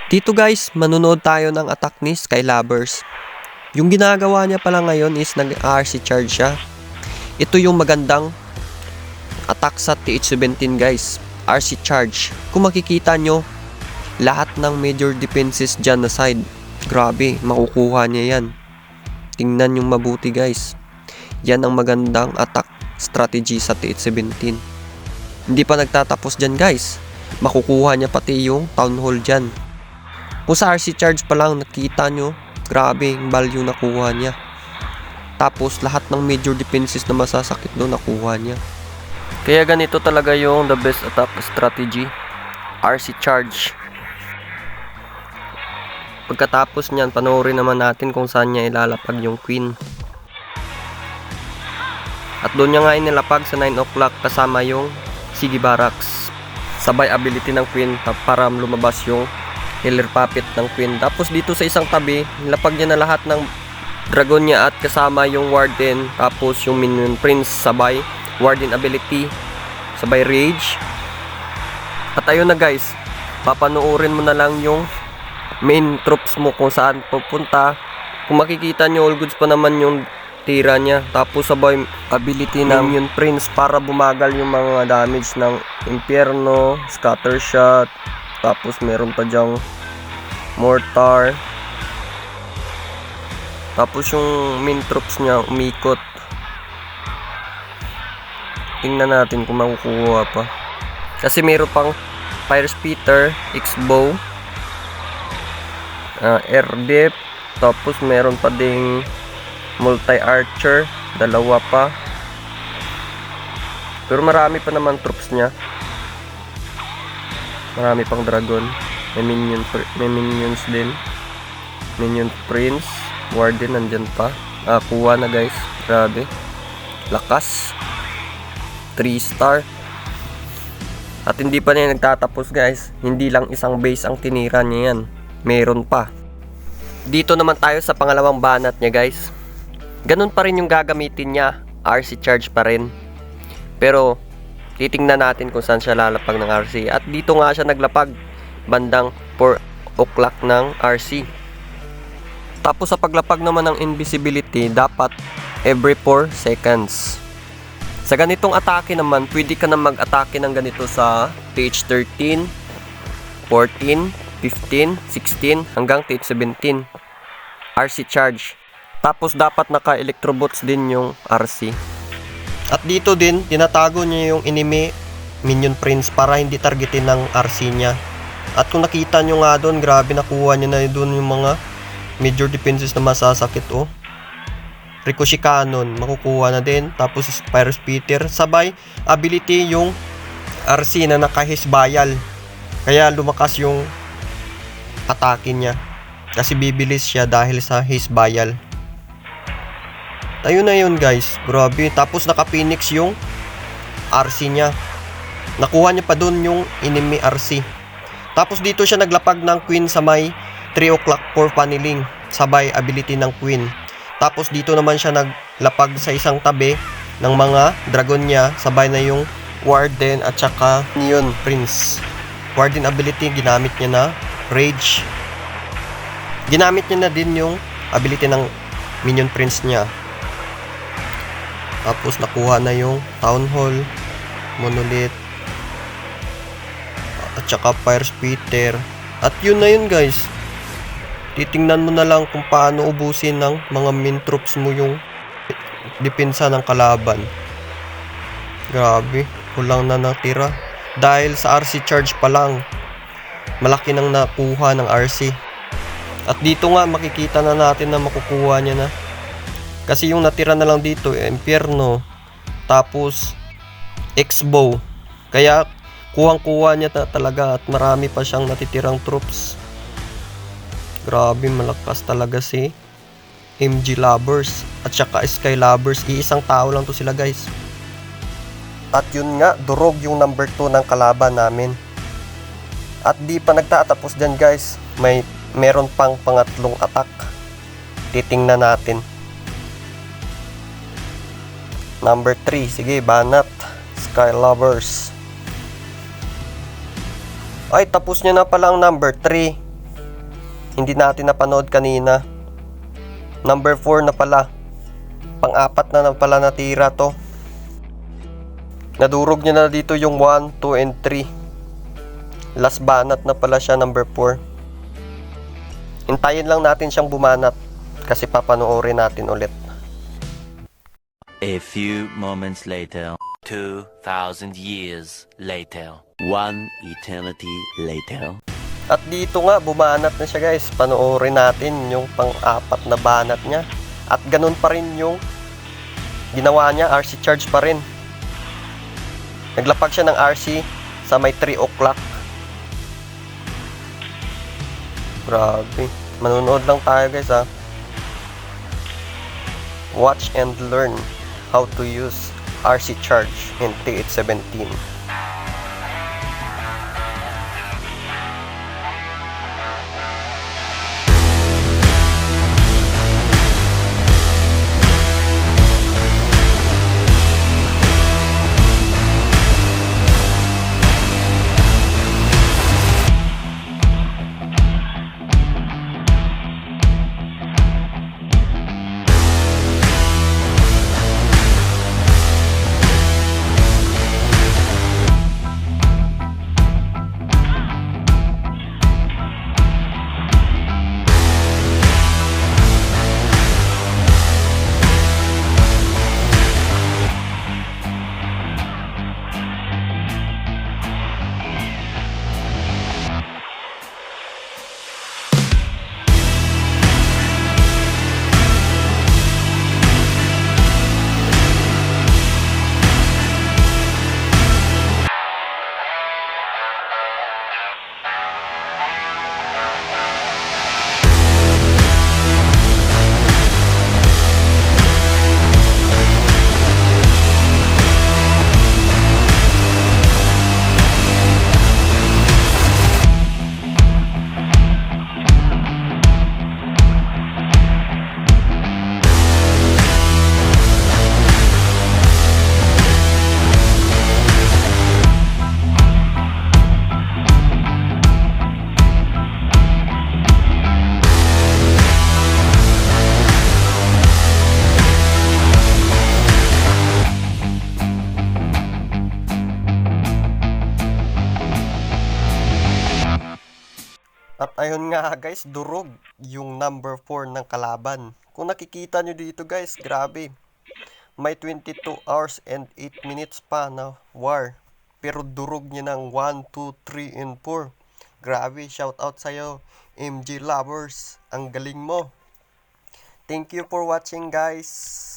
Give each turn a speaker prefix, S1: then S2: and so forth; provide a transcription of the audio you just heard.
S1: Dito guys, manunood tayo ng attack ni Skylabers. Yung ginagawa niya pala ngayon is nag-RC charge siya. Ito yung magandang attack sa TH17 guys. RC charge. Kung makikita nyo, lahat ng major defenses dyan na side. Grabe, makukuha niya yan. Tingnan yung mabuti guys. Yan ang magandang attack strategy sa TH17. Hindi pa nagtatapos dyan guys. Makukuha niya pati yung town hall dyan. Kung sa RC charge pa lang nakita nyo, grabe yung value nakuha niya. Tapos lahat ng major defenses na masasakit doon nakuha niya. Kaya ganito talaga yung the best attack strategy, RC charge. Pagkatapos niyan, panoorin naman natin kung saan niya ilalapag yung queen. At doon niya nga inilapag sa 9 o'clock kasama yung Sige Barracks. Sabay ability ng queen para lumabas yung Healer Puppet ng queen. Tapos dito sa isang tabi, nilapag niya na lahat ng dragon niya at kasama yung Warden. Tapos yung Minion Prince sabay Warden ability, sabay Rage. At ayun na guys, papanoorin mo na lang yung main troops mo kung saan pupunta. Kung makikita nyo, all goods pa naman yung tira niya. Tapos sabay ability ng Minion Prince para bumagal yung mga damage ng Impierno, Scatter Shot. Tapos meron pa dyang Mortar. Tapos yung main troops niya umikot. Tingnan natin kung makukuha pa. Kasi meron pang Fire Spitter, X-Bow, Air Dip. Tapos meron pa ding Multi-Archer, dalawa pa. Pero marami pa naman troops niya. Marami pang dragon. May minions din. Minion Prince. Warden nandyan pa. Kuha na guys. Grabe. Lakas. 3 star. At hindi pa niya nagtatapos guys. Hindi lang isang base ang tinira niya yan. Meron pa. Dito naman tayo sa pangalawang banat niya guys. Ganun pa rin yung gagamitin niya. RC charge pa rin. Pero titingnan natin kung saan siya lalapag ng RC. At dito nga siya naglapag bandang 4 o'clock ng RC. Tapos sa paglapag naman ng invisibility, dapat every 4 seconds. Sa ganitong atake naman, pwede ka na mag-atake ng ganito sa TH13, 14, 15, 16 hanggang TH17. RC charge. Tapos dapat naka-electrobots din yung RC. At dito din, tinatago niya yung enemy Minion Prince para hindi targetin ng RC niya. At kung nakita nyo nga doon, grabe nakuha niya na doon yung mga major defenses na masasakit oh. Ricochet Cannon, makukuha na din. Tapos Fire Spitter, sabay ability yung RC na naka-hisbayal. Kaya lumakas yung atake niya. Kasi bibilis siya dahil sa hisbayal. Ayun na yun guys, grabe. Tapos naka-Phoenix yung RC niya. Nakuha niya pa dun yung enemy RC. Tapos dito siya naglapag ng queen sa may 3 o'clock for paneling. Sabay ability ng queen. Tapos dito naman siya naglapag sa isang tabi ng mga dragon niya. Sabay na yung Warden at saka Minion Prince. Warden ability ginamit niya na Rage. Ginamit niya na din yung ability ng Minion Prince niya. Tapos nakuha na yung Town Hall, Monolith, at saka Fire Spitter. At yun na yun guys. Titingnan mo na lang kung paano ubusin ng mga main troops mo yung depensa ng kalaban. Grabe, kulang na natira. Dahil sa RC charge pa lang, malaki nang nakuha ng RC. At dito nga makikita na natin na makukuha niya na. Kasi yung natira na lang dito, Impierno, tapos X-Bow. Kaya kuwang-kuha niya talaga at marami pa siyang natitirang troops. Grabe, malakas talaga si MG Lovers at saka Sky Lovers. Iisang tao lang to sila guys. At yun nga, durog yung number 2 ng kalaban namin. At di pa nagtatapos dyan guys. Meron pang pangatlong attack. Titingnan natin. Number 3, sige, banat. Sky Lovers. Ay, tapos niya na pala ang number 3. hindi natin napanood kanina. Number 4 na pala. Pang-apat na pala natira to. Nadurog niya na dito yung 1, 2, and 3. Last banat na pala siya, number 4. Hintayin lang natin siyang bumanat kasi papanoorin natin ulit.
S2: A few moments later, 2,000 years later, 1 eternity later.
S1: At dito nga, bumanat na siya guys. Panoorin natin yung pang-apat na banat niya. At ganun pa rin yung ginawa niya, RC charge pa rin. Naglapag siya ng RC sa may 3 o'clock. Grabe. Manonood lang tayo guys ha. Watch and learn how to use RC charge in TH17. At ayun nga guys, durog yung number 4 ng kalaban. Kung nakikita nyo dito guys, grabe. May 22 hours and 8 minutes pa na war. Pero durog niya ng 1, 2, 3, and 4. Grabe, shout out sa'yo, MG Lovers. Ang galing mo. Thank you for watching guys.